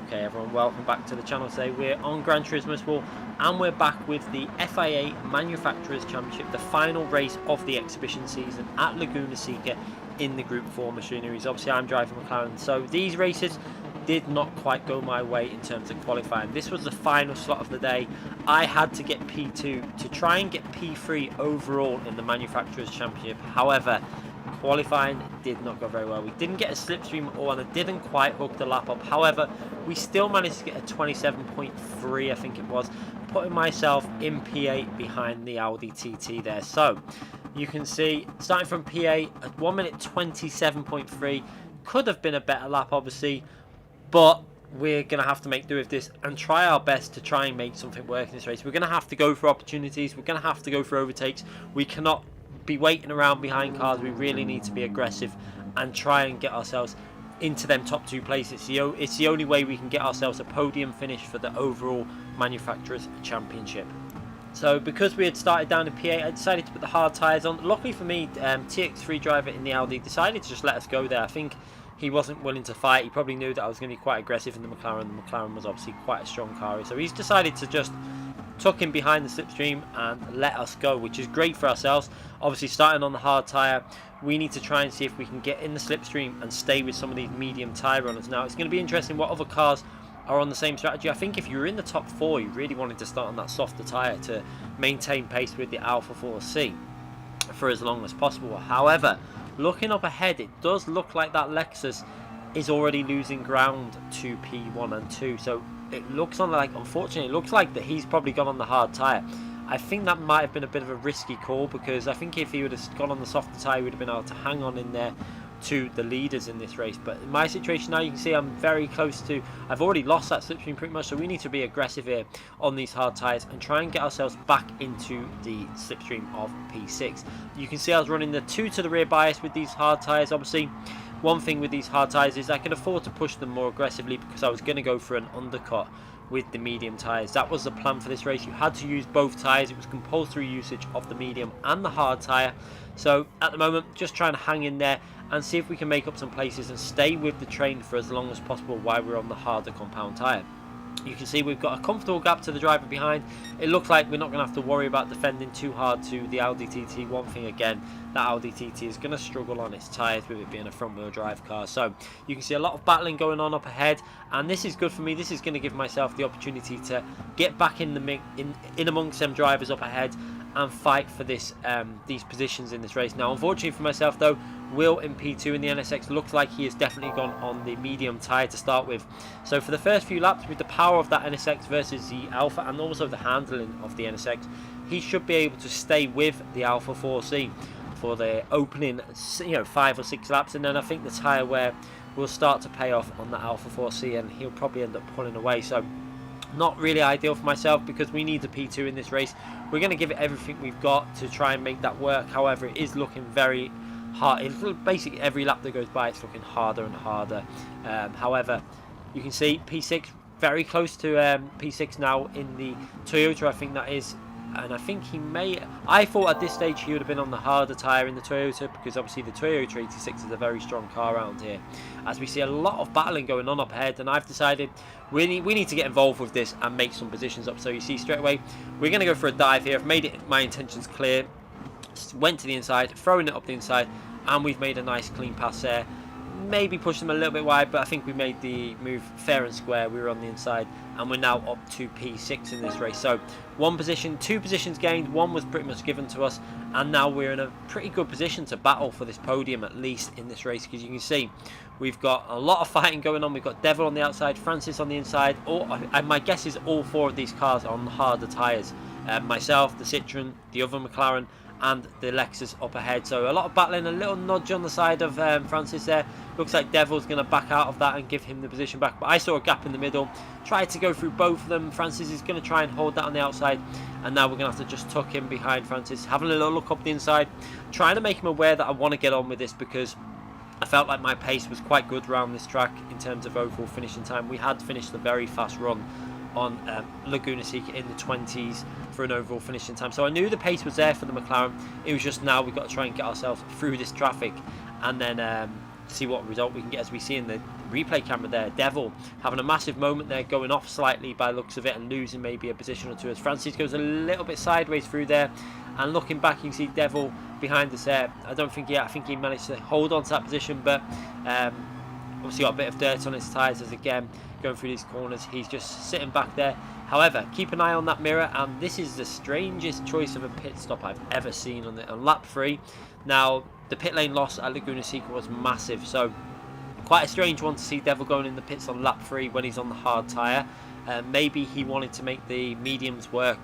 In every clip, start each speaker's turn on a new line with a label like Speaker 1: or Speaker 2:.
Speaker 1: Okay everyone, welcome back to the channel. Today we're on Gran Turismo Sport and we're back with the FIA Manufacturers Championship, the final race of the exhibition season at Laguna Seca in the Group 4 machineries. Obviously I'm driving McLaren, so these races did not quite go my way in terms of qualifying. This was the final slot of the day. I had to get P2 to try and get P3 overall in the Manufacturers Championship. However, qualifying did not go very well. We didn't get a slipstream at all and I didn't quite hook the lap up. However, we still managed to get a 27.3, I think it was, putting myself in P8 behind the Audi TT there. So you can see, starting from P8 at 1 minute 27.3, could have been a better lap obviously, but we're going to have to make do with this and try our best to try and make something work in this race. We're going to have to go for opportunities. We're going to have to go for overtakes. We cannot be waiting around behind cars. We really need to be aggressive and try and get ourselves into them top two places. It's the only way we can get ourselves a podium finish for the overall Manufacturers Championship. So because we had started down in P8, I decided to put the hard tyres on. Luckily for me, TX3 driver in the Audi decided to just let us go there. I think he wasn't willing to fight. He probably knew that I was going to be quite aggressive in the McLaren. The McLaren was obviously quite a strong car, so he's decided to just tuck in behind the slipstream and let us go, which is great for ourselves. Obviously starting on the hard tyre, we need to try and see if we can get in the slipstream and stay with some of these medium tyre runners. Now it's going to be interesting what other cars are on the same strategy. I think if you're in the top 4, you really wanted to start on that softer tyre to maintain pace with the Alpha 4C for as long as possible. However, looking up ahead, it does look like that Lexus is already losing ground to P1 and 2, so it looks on like, unfortunately, it looks like that he's probably gone on the hard tyre. I think that might have been a bit of a risky call, because I think if he would have gone on the softer tyre, he would have been able to hang on in there to the leaders in this race. But in my situation now, you can see I'm very close to, I've already lost that slipstream pretty much, so we need to be aggressive here on these hard tyres and try and get ourselves back into the slipstream of P6. You can see I was running the 2 to the rear bias with these hard tyres. Obviously, one thing with these hard tyres is I can afford to push them more aggressively, because I was going to go for an undercut with the medium tyres. That was the plan for this race. You had to use both tyres. It was compulsory usage of the medium and the hard tyre. So at the moment, just trying to hang in there and see if we can make up some places and stay with the train for as long as possible while we're on the harder compound tyre. You can see we've got a comfortable gap to the driver behind. It looks like we're not going to have to worry about defending too hard to the Audi TT. One thing again, that Audi TT is going to struggle on its tyres with it being a front wheel drive car. So you can see a lot of battling going on up ahead, and this is good for me. This is going to give myself the opportunity to get back in the in amongst them drivers up ahead and fight for this these positions in this race. Now unfortunately for myself though, Will in P2 in the NSX looks like he has definitely gone on the medium tyre to start with. So for the first few laps, with the power of that NSX versus the Alpha and also the handling of the NSX, he should be able to stay with the Alpha 4C for the opening 5 or 6 laps, and then I think the tyre wear will start to pay off on the Alpha 4C and he'll probably end up pulling away. So not really ideal for myself, because we need the P2 in this race. We're going to give it everything we've got to try and make that work. However, it is looking very hard. Basically every lap that goes by, it's looking harder and harder. However, you can see P6 very close to P6 now in the Toyota, I think that is. And I think he may, I thought at this stage he would have been on the harder tyre in the Toyota, because obviously the Toyota 86 is a very strong car around here. As we see a lot of battling going on up ahead, and I've decided we need to get involved with this and make some positions up. So you see straight away, we're going to go for a dive here. I've made it my intentions clear. Went to the inside, throwing it up the inside, and we've made a nice clean pass there. Maybe pushed them a little bit wide, but I think we made the move fair and square. We were on the inside, and we're now up to P6 in this race. So 2 positions gained, 1 was pretty much given to us, and now we're in a pretty good position to battle for this podium, at least in this race, because you can see we've got a lot of fighting going on. We've got Devil on the outside, Francis on the inside. My guess is all 4 of these cars are on harder tyres. Myself, the Citroen, the other McLaren, and the Lexus up ahead. So a lot of battling, a little nudge on the side of Francis there. Looks like Devil's going to back out of that and give him the position back, but I saw a gap in the middle, tried to go through both of them. Francis is going to try and hold that on the outside, and now we're going to have to just tuck him behind Francis, having a little look up the inside, trying to make him aware that I want to get on with this, because I felt like my pace was quite good around this track in terms of overall finishing time. We had finished a very fast run on Laguna Seca in the 20s for an overall finishing time, so I knew the pace was there for the McLaren. It was just now we've got to try and get ourselves through this traffic and then see what result we can get. As we see in the replay camera there, Devil having a massive moment there, going off slightly by the looks of it and losing maybe a position or two as Francis goes a little bit sideways through there. And looking back, you can see Devil behind us there. I think he managed to hold on to that position, but obviously got a bit of dirt on his tyres as again going through these corners he's just sitting back there. However, keep an eye on that mirror, and this is the strangest choice of a pit stop I've ever seen on lap 3. Now the pit lane loss at Laguna Seca was massive, so quite a strange one to see Devil going in the pits on lap 3 when he's on the hard tyre. Maybe he wanted to make the mediums work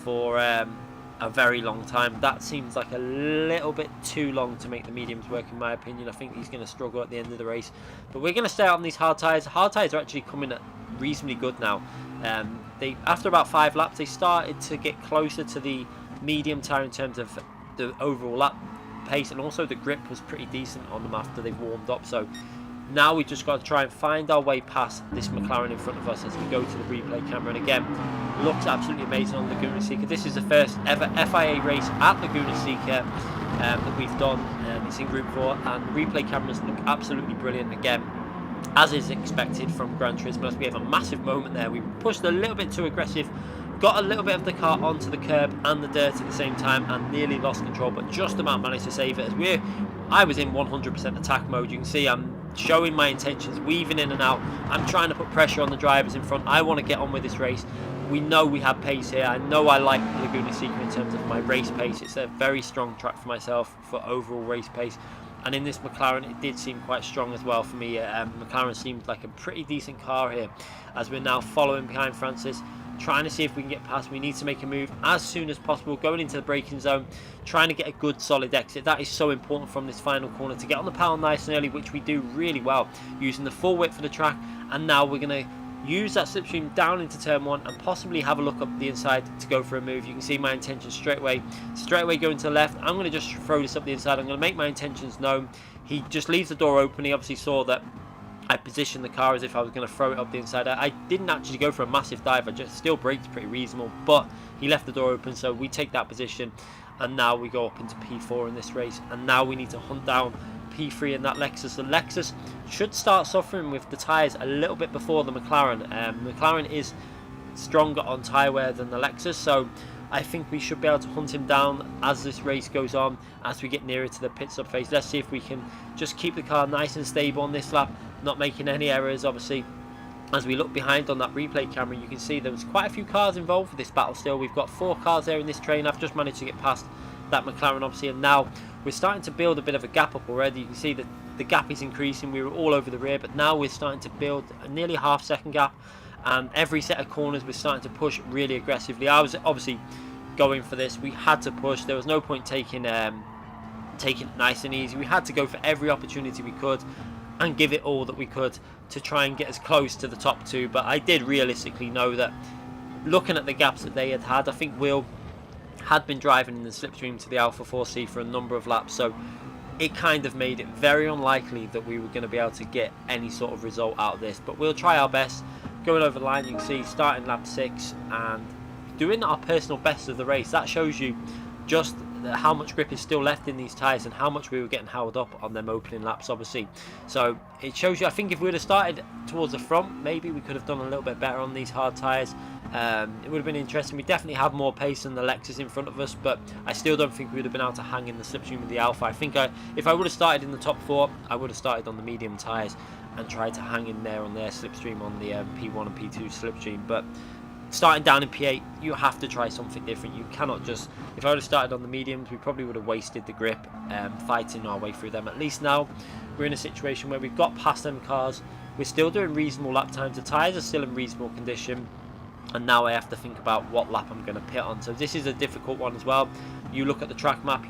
Speaker 1: for a very long time. That seems like a little bit too long to make the mediums work, in my opinion. I think he's going to struggle at the end of the race, but we're going to stay out on these hard tyres. Hard tyres are actually coming at reasonably good now. After about 5 laps they started to get closer to the medium tyre in terms of the overall lap pace, and also the grip was pretty decent on them after they've warmed up. So now we just got to try and find our way past this McLaren in front of us as we go to the replay camera. And again, looks absolutely amazing on Laguna Seca. This is the first ever FIA race at Laguna Seca that we've done. It's in Group 4, and the replay cameras look absolutely brilliant again, as is expected from Gran Turismo. As we have a massive moment there, we pushed a little bit too aggressive, got a little bit of the car onto the curb and the dirt at the same time, and nearly lost control, but just about managed to save it. As I was in 100% attack mode. You can see I'm showing my intentions, weaving in and out. I'm trying to put pressure on the drivers in front. I want to get on with this race. We know we have pace here. I know I like Laguna Seca in terms of my race pace. It's a very strong track for myself for overall race pace. And in this McLaren, it did seem quite strong as well for me. McLaren seemed like a pretty decent car here, as we're now following behind Francis, trying to see if we can get past. We need to make a move as soon as possible, going into the braking zone, trying to get a good solid exit. That is so important from this final corner, to get on the power nice and early, which we do really well, using the full width of the track. And now we're going to use that slipstream down into turn 1 and possibly have a look up the inside to go for a move. You can see my intentions straight away going to the left. I'm going to just throw this up the inside. I'm going to make my intentions known. He just leaves the door open. He obviously saw that I positioned the car as if I was going to throw it up the inside. I didn't actually go for a massive dive. I just still braked pretty reasonable, but he left the door open, so we take that position. And now we go up into P4 in this race, and now we need to hunt down P3 in that Lexus. The Lexus should start suffering with the tyres a little bit before the McLaren. McLaren is stronger on tyre wear than the Lexus, so I think we should be able to hunt him down as this race goes on, as we get nearer to the pit stop phase. Let's see if we can just keep the car nice and stable on this lap, not making any errors. Obviously, as we look behind on that replay camera, you can see there's quite a few cars involved with this battle still. We've got 4 cars there in this train. I've just managed to get past that McLaren, obviously, and now we're starting to build a bit of a gap up already. You can see that the gap is increasing. We were all over the rear, but now we're starting to build a nearly half-second gap, and every set of corners we're starting to push really aggressively. I was obviously going for this. We had to push. There was no point taking it nice and easy. We had to go for every opportunity we could and give it all that we could to try and get as close to the top 2. But I did realistically know that, looking at the gaps that they had, I think Will had been driving in the slipstream to the Alpha 4C for a number of laps, so it kind of made it very unlikely that we were going to be able to get any sort of result out of this. But we'll try our best. Going over the line, you can see starting lap 6 and doing our personal best of the race. That shows you just how much grip is still left in these tyres and how much we were getting held up on them opening laps, obviously. So it shows you, I think if we would have started towards the front, maybe we could have done a little bit better on these hard tyres. It would have been interesting. We definitely have more pace than the Lexus in front of us, but I still don't think we would have been able to hang in the slipstream with the Alpha. I think if I would have started in the top 4, I would have started on the medium tyres and tried to hang in there on their slipstream on the P1 and P2 slipstream. But starting down in P8, you have to try something different. You cannot just, if I would have started on the mediums, we probably would have wasted the grip fighting our way through them. At least now we're in a situation where we've got past them cars, we're still doing reasonable lap times, the tyres are still in reasonable condition, and now I have to think about what lap I'm going to pit on. So this is a difficult one as well. You look at the track map,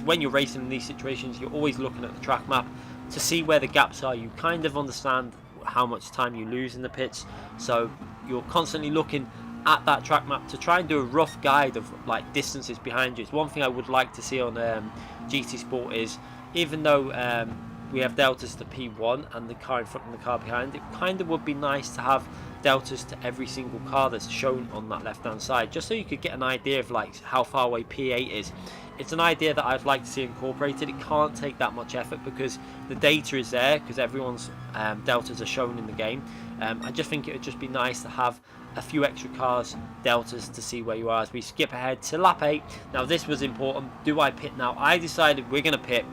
Speaker 1: when you're racing in these situations, you're always looking at the track map to see where the gaps are. You kind of understand how much time you lose in the pits, so you're constantly looking at that track map to try and do a rough guide of like distances behind you. It's one thing I would like to see on GT Sport is, even though we have deltas to P1 and the car in front and the car behind. It kind of would be nice to have deltas to every single car that's shown on that left hand side, just so you could get an idea of like how far away P8 is. It's an idea that I'd like to see incorporated. It can't take that much effort because the data is there, because everyone's deltas are shown in the game. I just think it would just be nice to have a few extra cars deltas to see where you are as we skip ahead to lap 8. Now this was important. Do I pit now? I decided we're going to pit.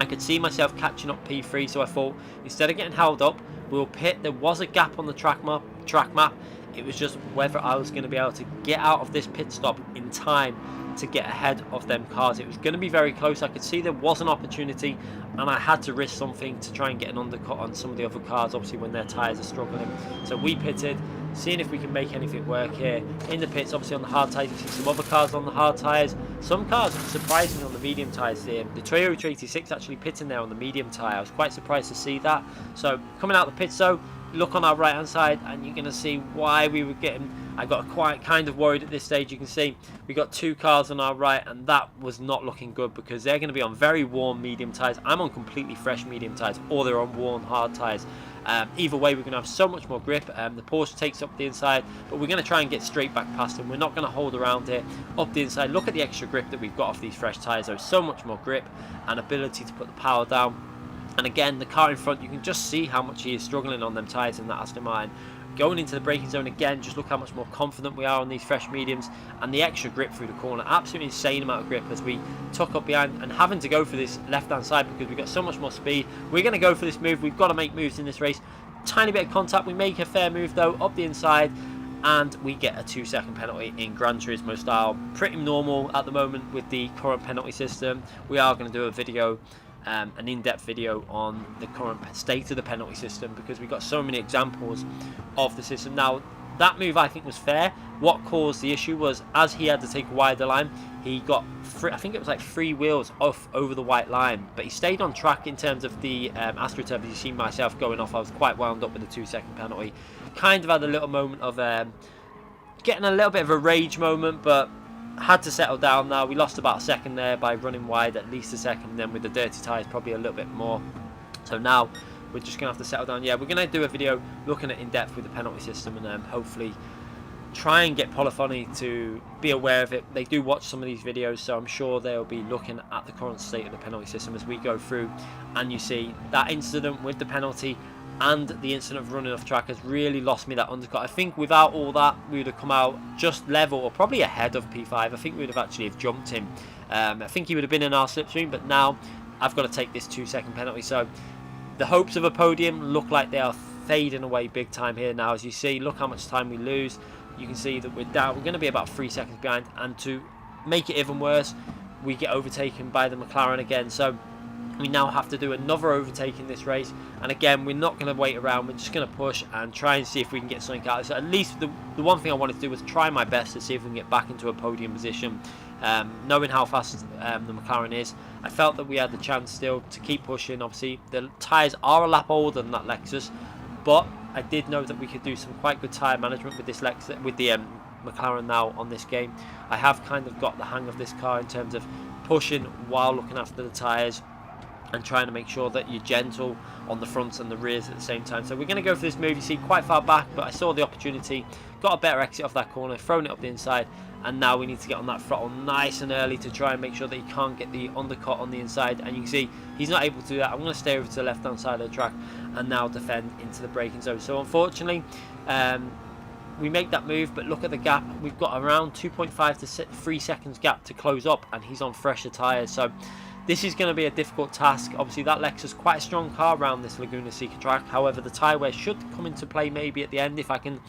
Speaker 1: I could see myself catching up P3, so I thought instead of getting held up, we'll pit. There was a gap on the track map. It was just whether I was going to be able to get out of this pit stop in time to get ahead of them cars. It was going to be very close. I could see there was an opportunity, and I had to risk something to try and get an undercut on some of the other cars, obviously when their tyres are struggling. So we pitted, seeing if we can make anything work here. In the pits, obviously on the hard tyres, you see some other cars on the hard tyres. Some cars, surprisingly, on the medium tyres there. The Toyota 86 actually pitting there on the medium tyre. I was quite surprised to see that. So coming out the pits though, look on our right hand side and you're going to see why we were getting, I got quite kind of worried at this stage. You can see we got two cars on our right and that was not looking good because they're going to be on very warm medium tyres. I'm on completely fresh medium tyres, or they're on worn hard tyres. Either way, we're going to have so much more grip. The Porsche takes up the inside, but we're going to try and get straight back past him. We're not going to hold around here. Up the inside, look at the extra grip that we've got off these fresh tyres. There's so much more grip and ability to put the power down. And again, the car in front, you can just see how much he is struggling on them tyres in that Aston Martin. Going into the braking zone again, just look how much more confident we are on these fresh mediums, and the extra grip through the corner, absolutely insane amount of grip as we tuck up behind and having to go for this left hand side because we've got so much more speed. We're going to go for this move. We've got to make moves in this race. Tiny bit of contact, we make a fair move though up the inside, and we get a 2-second penalty in Gran Turismo style. Pretty normal at the moment with the current penalty system. We are going to do a video, an in-depth video on the current state of the penalty system because we've got so many examples of the system. Now that move I think was fair. What caused the issue was as he had to take a wider line, he got I think it was like 3 wheels off over the white line, but he stayed on track in terms of the AstroTurf. As you see myself going off, I was quite wound up with the 2-second penalty. Kind of had a little moment of getting a little bit of a rage moment, but had to settle down now. We lost about a second there by running wide, at least a second, and then with the dirty tyres probably a little bit more. So now we're just going to have to settle down. Yeah, we're going to do a video looking at in depth with the penalty system and hopefully try and get Polyphony to be aware of it. They do watch some of these videos, so I'm sure they'll be looking at the current state of the penalty system as we go through. And you see that incident with the penalty and the incident of running off track has really lost me that undercut. I think without all that, we would have come out just level or probably ahead of P5. I think we would have actually jumped him. I think he would have been in our slipstream, but now I've got to take this 2-second penalty. So the hopes of a podium look like they are fading away big time here now. As you see, look how much time we lose. You can see that we're down. We're going to be about 3 seconds behind, and to make it even worse, we get overtaken by the McLaren again. So we now have to do another overtake in this race, and again we're not going to wait around. We're just going to push and try and see if we can get something out of it. So at least the one thing I wanted to do was try my best to see if we can get back into a podium position. Knowing how fast the McLaren is, I felt that we had the chance still to keep pushing. Obviously the tyres are a lap older than that Lexus, but I did know that we could do some quite good tyre management with this Lexus, with the McLaren now on this game. I have kind of got the hang of this car in terms of pushing while looking after the tyres and trying to make sure that you're gentle on the fronts and the rears at the same time. So we're going to go for this move. You see, quite far back, but I saw the opportunity, got a better exit off that corner, thrown it up the inside, and now we need to get on that throttle nice and early to try and make sure that he can't get the undercut on the inside. And you can see he's not able to do that. I'm going to stay over to the left hand side of the track and now defend into the braking zone. So unfortunately we make that move, but look at the gap. We've got around 2.5 to 3 seconds gap to close up, and he's on fresher tyres. So this is going to be a difficult task. Obviously that Lexus, quite a strong car around this Laguna Seca track. However, the tyre wear should come into play maybe at the end if I can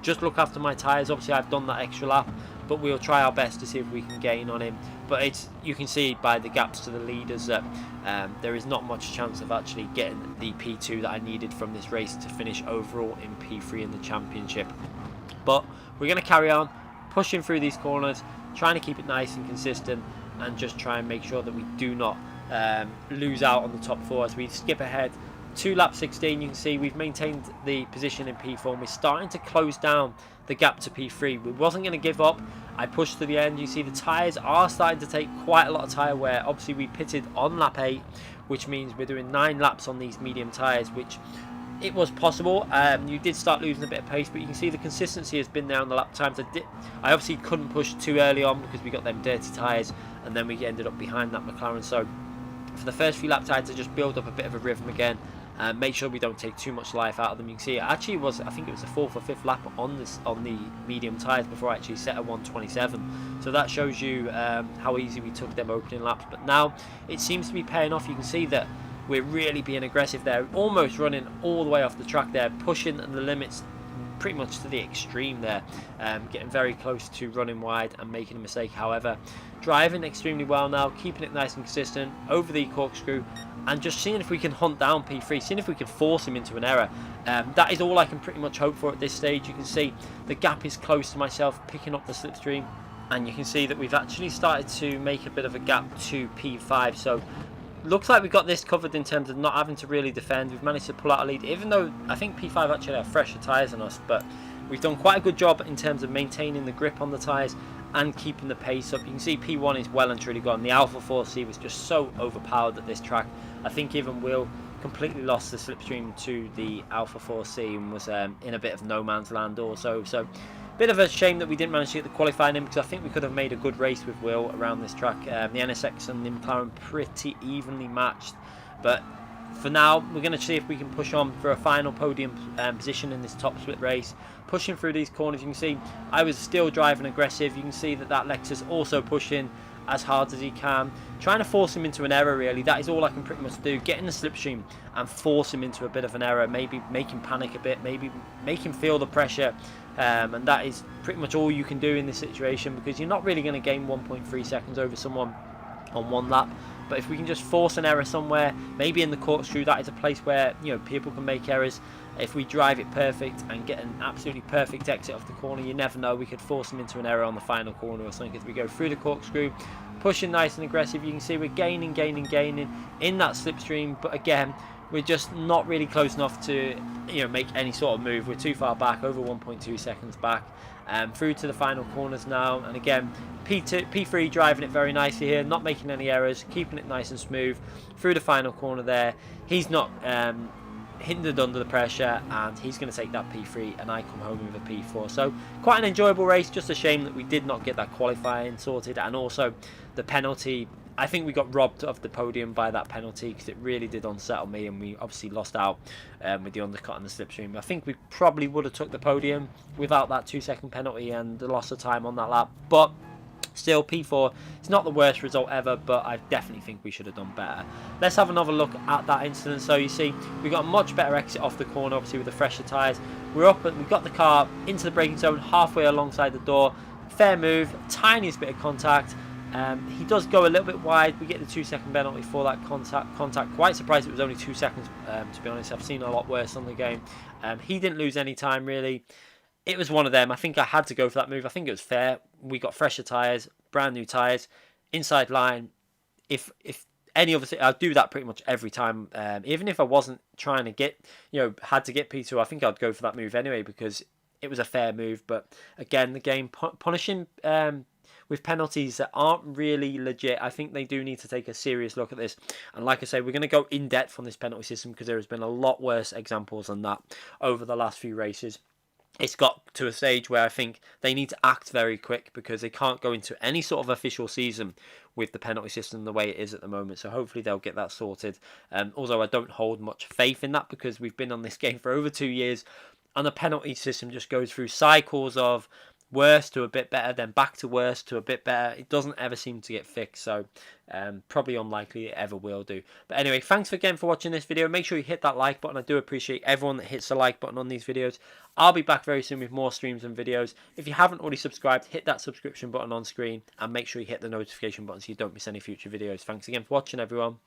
Speaker 1: just look after my tyres. Obviously I've done that extra lap, but we'll try our best to see if we can gain on him. But it's, you can see by the gaps to the leaders that there is not much chance of actually getting the P2 that I needed from this race to finish overall in P3 in the championship. But we're going to carry on pushing through these corners, trying to keep it nice and consistent, and just try and make sure that we do not lose out on the top 4 as we skip ahead to lap 16, you can see we've maintained the position in P4 and we're starting to close down the gap to P3. We wasn't going to give up. I pushed to the end. You see the tyres are starting to take quite a lot of tyre wear. Obviously we pitted on lap 8, which means we're doing 9 laps on these medium tyres, which it was possible. You did start losing a bit of pace, but you can see the consistency has been there on the lap times. I obviously couldn't push too early on because we got them dirty tyres, and then we ended up behind that McLaren. So for the first few lap times to just build up a bit of a rhythm again, make sure we don't take too much life out of them. You can see it actually was, I think it was the 4th or 5th lap on the medium tyres before I actually set a 127. So that shows you how easy we took them opening laps. But now it seems to be paying off. You can see that we're really being aggressive there, almost running all the way off the track there, pushing the limits pretty much to the extreme there, getting very close to running wide and making a mistake. However, driving extremely well now, keeping it nice and consistent over the corkscrew, and just seeing if we can hunt down P3, seeing if we can force him into an error. That is all I can pretty much hope for at this stage. You can see the gap is close to myself, picking up the slipstream, and you can see that we've actually started to make a bit of a gap to P5. So looks like we got this covered in terms of not having to really defend. We've managed to pull out a lead, even though I think P5 actually have fresher tyres than us, but we've done quite a good job in terms of maintaining the grip on the tyres and keeping the pace up. You can see P1 is well and truly gone. The Alpha 4C was just so overpowered at this track. I think even Will completely lost the slipstream to the Alpha 4C and was in a bit of no man's land also. So bit of a shame that we didn't manage to get the qualifying in, because I think we could have made a good race with Will around this track. The NSX and the McLaren pretty evenly matched, but for now we're going to see if we can push on for a final podium position in this top split race. Pushing through these corners, you can see I was still driving aggressive. You can see that Lexus also pushing as hard as he can, trying to force him into an error. Really, that is all I can pretty much do, get in the slipstream and force him into a bit of an error, maybe make him panic a bit, maybe make him feel the pressure. And that is pretty much all you can do in this situation, because you're not really going to gain 1.3 seconds over someone on one lap. But if we can just force an error somewhere, maybe in the corkscrew, that is a place where, you know, people can make errors. If we drive it perfect and get an absolutely perfect exit off the corner, you never know, we could force them into an error on the final corner or something. As we go through the corkscrew, pushing nice and aggressive, you can see we're gaining in that slipstream, but again, we're just not really close enough to, you know, make any sort of move. We're too far back, over 1.2 seconds back. Through to the final corners now, and again P3 driving it very nicely here, not making any errors, keeping it nice and smooth through the final corner there. He's not hindered under the pressure, and he's going to take that P3, and I come home with a P4. So quite an enjoyable race. Just a shame that we did not get that qualifying sorted, and also the penalty. I think we got robbed of the podium by that penalty, because it really did unsettle me, and we obviously lost out with the undercut and the slipstream. I think we probably would have took the podium without that 2-second penalty and the loss of time on that lap. But still, P4, it's not the worst result ever, but I definitely think we should have done better. Let's have another look at that incident. So you see, we got a much better exit off the corner, obviously with the fresher tyres. We're up and we got the car into the braking zone halfway alongside the door. Fair move, tiniest bit of contact. He does go a little bit wide. We get the 2-second penalty for that contact. Quite surprised it was only 2 seconds, to be honest. I've seen a lot worse on the game. He didn't lose any time, really. It was one of them. I think I had to go for that move. I think it was fair. We got fresher tyres, brand new tyres, inside line. If any of us, I'll do that pretty much every time. Even if I wasn't trying to get, had to get P2, I think I'd go for that move anyway, because it was a fair move. But again, the game punishing with penalties that aren't really legit. I think they do need to take a serious look at this. And like I say, we're going to go in depth on this penalty system, because there has been a lot worse examples than that over the last few races. It's got to a stage where I think they need to act very quick, because they can't go into any sort of official season with the penalty system the way it is at the moment. So hopefully they'll get that sorted. Although I don't hold much faith in that, because we've been on this game for over 2 years, and the penalty system just goes through cycles of worse to a bit better, then back to worse to a bit better. It doesn't ever seem to get fixed, so probably unlikely it ever will do. But anyway, thanks again for watching this video. Make sure you hit that like button. I do appreciate everyone that hits the like button on these videos. I'll be back very soon with more streams and videos. If you haven't already subscribed, hit that subscription button on screen, and make sure you hit the notification button so you don't miss any future videos. Thanks again for watching, everyone.